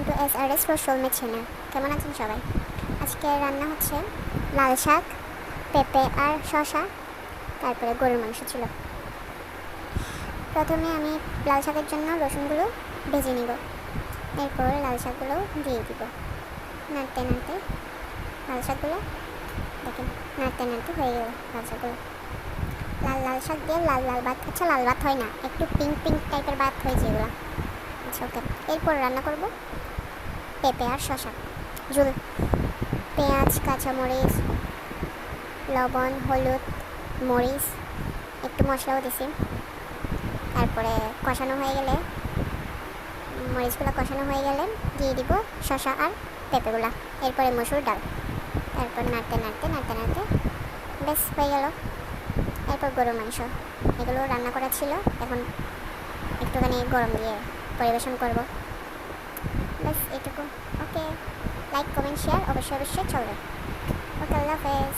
Two SRS for soulmate channel. কেমন আছেন সবাই? আজকে রান্না হচ্ছে লাল শাক, পেঁপে আর শসা, তারপরে গরুর মাংস ছিল। প্রথমে আমি লাল শাকের জন্য রসুনগুলো ভেজে নিব, এরপর লাল শাকগুলো দিয়ে দিব। নাড়তে নাড়তে লাল শাকগুলো দেখেন, নাড়তে নাড়তে হয়ে গেল লাল শাকগুলো। লাল শাক দিয়ে লাল ভাত, আচ্ছা লাল ভাত হয় না, একটু পিঙ্ক টাইপের ভাত হয়েছে এগুলো। আচ্ছা ওকে, এরপর রান্না করব পেঁপে আর শসা ঝোল। পেঁয়াজ, কাঁচামরিচ, লবণ, হলুদ, মরিচ, একটু মশলাও দিছি। তারপরে কষানো হয়ে গেলে, মরিচগুলো কষানো হয়ে গেলে দিয়ে দিব শসা আর পেঁপেগুলা, এরপরে মসুর ডাল। তারপর নাড়তে নাড়তে বেশ হয়ে গেল। এরপর গরুর মাংস, এগুলো রান্না করা ছিল, এখন একটুখানি গরম দিয়ে পরিবেশন করব। ব্যাস এটুকু। ওকে, লাইক কমেন্ট শেয়ার অবশ্যই চলবে। ওকে, আল্লাহ হাফেজ।